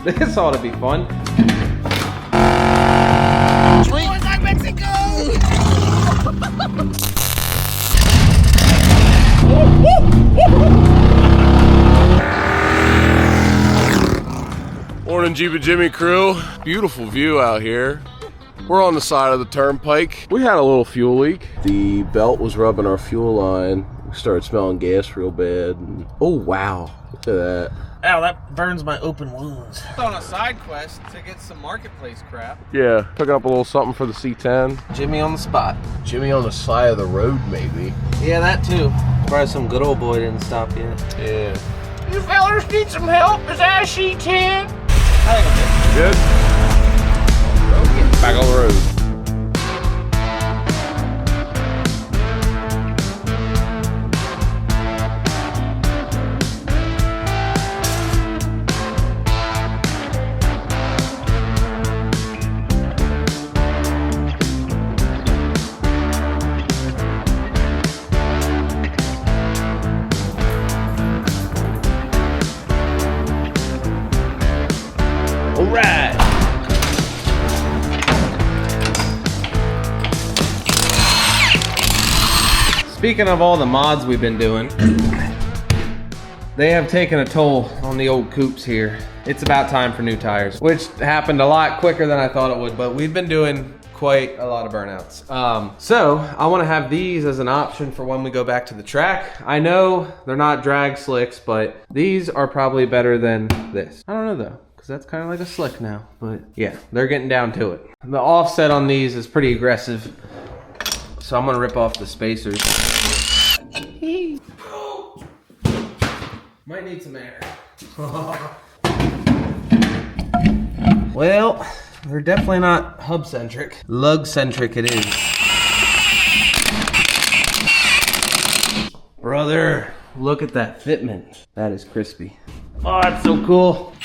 This ought to be fun. Roadside, Mexico! Morning, Jeep Jimmy crew. Beautiful view out here. We're on the side of the turnpike. We had a little fuel leak. The belt was rubbing our fuel line. We started smelling gas real bad. And, oh, wow. Look at that. Ow, that burns my open wounds. On a side quest to get some marketplace crap. Yeah, picking up a little something for the C10. Jimmy on the spot. Jimmy on the side of the road, maybe. Yeah, that too. Probably some good old boy didn't stop yet. Yeah. You fellas need some help? Is that a C10? I think I'm Good? Back on the road. All right. Speaking of all the mods we've been doing, they have taken a toll on the old coupes here. It's about time for new tires, which happened a lot quicker than I thought it would, but we've been doing quite a lot of burnouts. So I want to have these as an option for when we go back to the track. I know they're not drag slicks, but these are probably better than this. I don't know though, because that's kind of like a slick now, but yeah, they're getting down to it. The offset on these is pretty aggressive, so I'm gonna rip off the spacers. Might need some air. Well, they're definitely not hub-centric. Lug-centric it is. Brother, look at that fitment. That is crispy. Oh, that's so cool.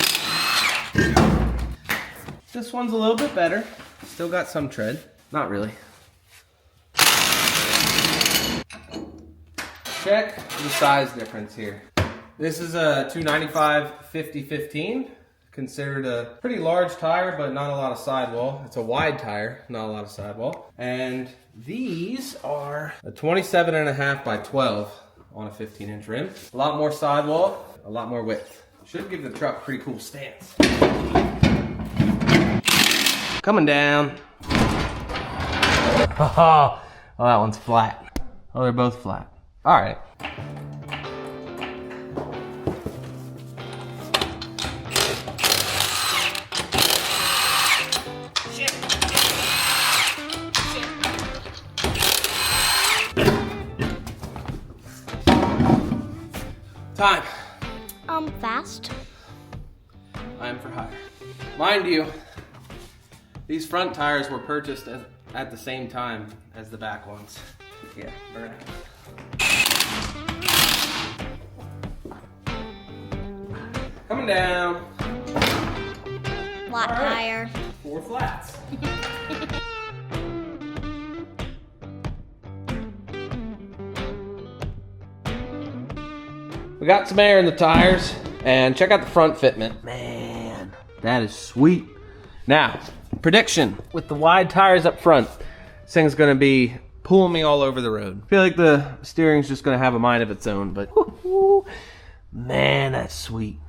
This one's a little bit better. Still got some tread. Not really. Check the size difference here. This is a 295 50-15. Considered a pretty large tire, but not a lot of sidewall. It's a wide tire, not a lot of sidewall. And these are a 27.5 by 12 on a 15-inch rim. A lot more sidewall, a lot more width. Should give the truck a pretty cool stance. Coming down. Oh, that one's flat. Oh, they're both flat. All right. Time. Fast. I'm for hire. Mind you, these front tires were purchased at the same time as the back ones. Yeah, burnout. Coming down. Flat tire. 4 flats. We got some air in the tires, and check out the front fitment. Man, that is sweet. Now, prediction, with the wide tires up front, this thing's gonna be pulling me all over the road. I feel like the steering's just gonna have a mind of its own, but man, that's sweet.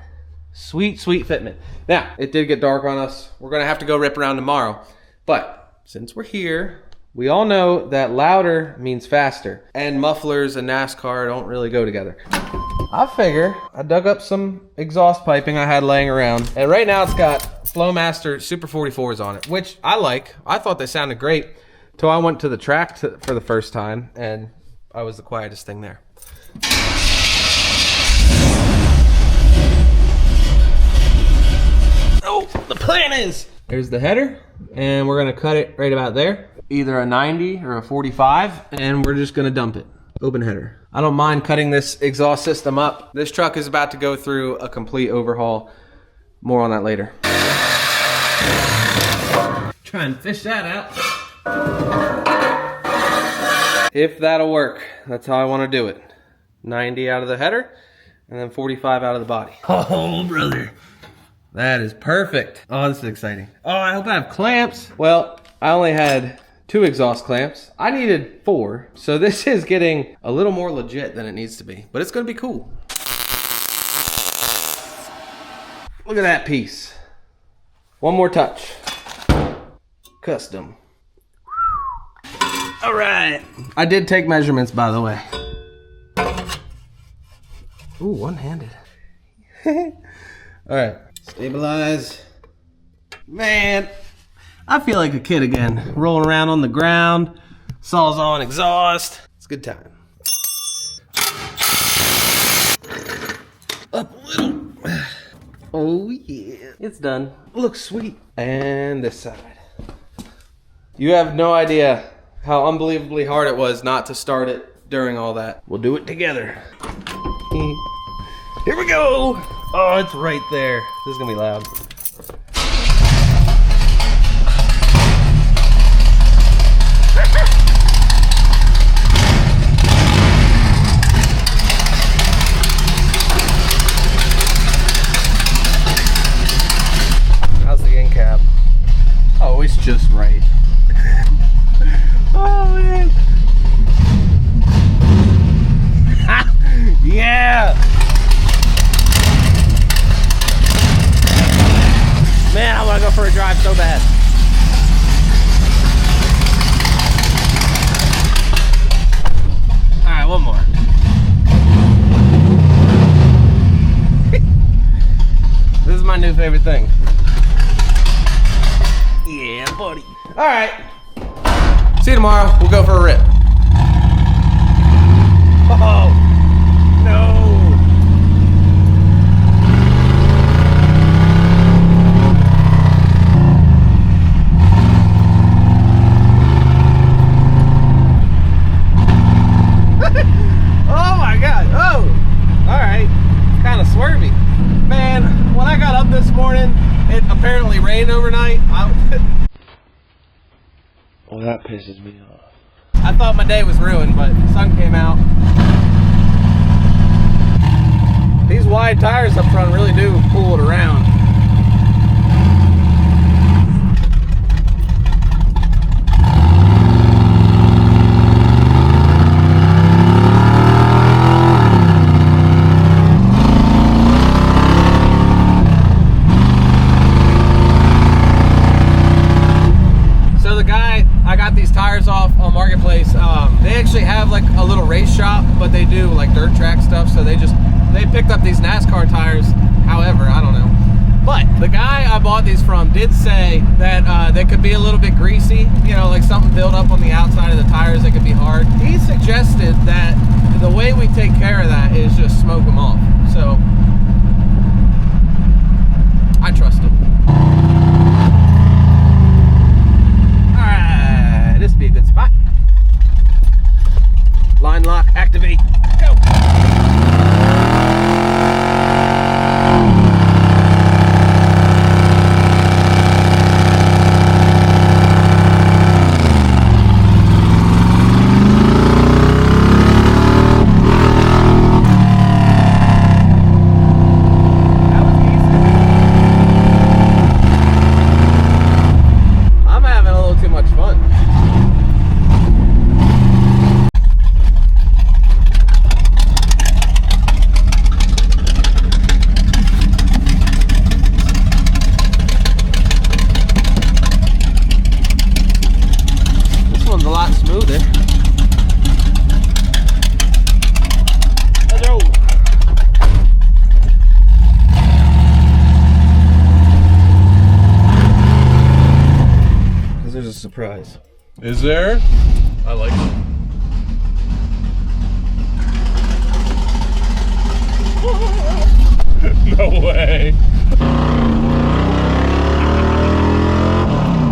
Sweet, sweet fitment. Now, it did get dark on us. We're gonna have to go rip around tomorrow, but since we're here, we all know that louder means faster, and mufflers and Nascar don't really go together. I figure I dug up some exhaust piping I had laying around, and right now it's got Flowmaster Super 44s on it, which I like. I thought they sounded great till I went to the track for the first time, and I was the quietest thing there. Oh, the plan is, there's the header, and we're gonna cut it right about there. Either a 90 or a 45, and we're just gonna dump it. Open header. I don't mind cutting this exhaust system up. This truck is about to go through a complete overhaul. More on that later. Try and fish that out. If that'll work, that's how I want to do it. 90 out of the header, and then 45 out of the body. Oh, brother. That is perfect. Oh, this is exciting. Oh, I hope I have clamps. Well, I only had 2 exhaust clamps. I needed 4. So this is getting a little more legit than it needs to be. But it's gonna be cool. Look at that piece. One more touch. Custom. All right. I did take measurements, by the way. Ooh, one-handed. All right. Stabilize. Man, I feel like a kid again. Rolling around on the ground. Saws on exhaust. It's a good time. Up a little. Oh yeah. It's done. Looks sweet. And this side. You have no idea how unbelievably hard it was not to start it during all that. We'll do it together. Here we go. Oh, it's right there. This is gonna be loud. How's the end cap? Oh, it's just right. Oh man. Yeah. Man, I want to go for a drive so bad. All right, one more. This is my new favorite thing. Yeah, buddy. All right. See you tomorrow. We'll go for a rip. Oh, no. Oh my God. Oh, all right. Kind of swervy. Man, when I got up this morning, it apparently rained overnight. Well, that pisses me off. I thought my day was ruined, but the sun came out. These wide tires up front really do pull it around. Marketplace, they actually have like a little race shop, but they do like dirt track stuff, so they picked up these NASCAR tires. However, I don't know, but the guy I bought these from did say that they could be a little bit greasy, you know, like something built up on the outside of the tires that could be hard. He suggested that the way we take care of that is just smoke them off, so I trust him. Alright, this would be a good spot. Line lock, activate, go! Surprise. Is there? I like it. No way.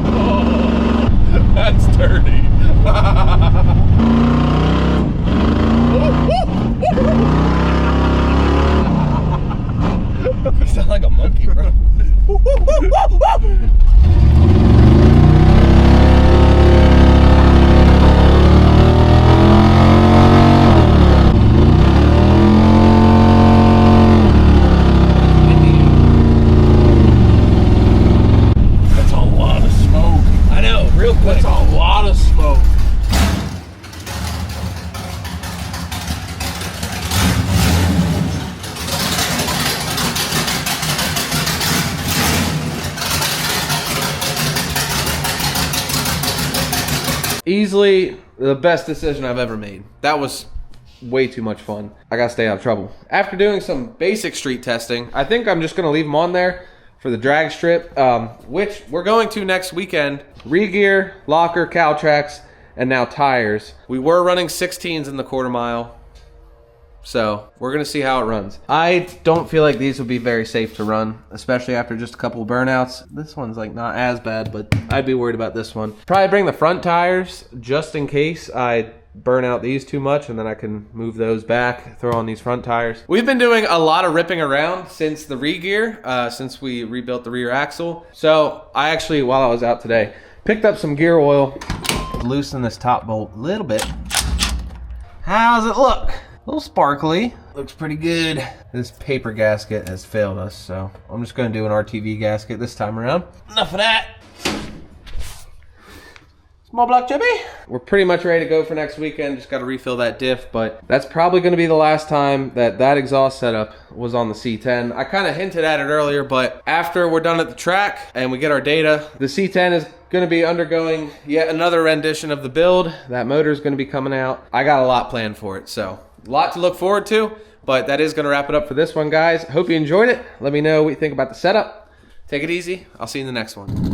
Oh, that's dirty. You sound like a monkey, bro. Easily the best decision I've ever made. That was way too much fun. I gotta stay out of trouble. After doing some basic street testing, I think I'm just gonna leave them on there for the drag strip, which we're going to next weekend. Re-gear, locker, cow tracks, and now tires. We were running 16s in the quarter mile, so we're gonna see how it runs. I don't feel like these would be very safe to run, especially after just a couple of burnouts. This one's like not as bad, but I'd be worried about this one. Probably bring the front tires just in case I burn out these too much, and then I can move those back, throw on these front tires. We've been doing a lot of ripping around since the re-gear, since we rebuilt the rear axle. So I actually, while I was out today, picked up some gear oil, loosen this top bolt a little bit. How's it look? A little sparkly. Looks pretty good. This paper gasket has failed us, so I'm just gonna do an RTV gasket this time around. Enough of that. Small block Chevy. We're pretty much ready to go for next weekend. Just got to refill that diff, but that's probably going to be the last time that exhaust setup was on the C10. I kind of hinted at it earlier, but after we're done at the track and we get our data, the C10 is going to be undergoing yet another rendition of the build. That motor is going to be coming out. I got a lot planned for it, so a lot to look forward to, but that is going to wrap it up for this one, guys. Hope you enjoyed it. Let me know what you think about the setup. Take it easy. I'll see you in the next one.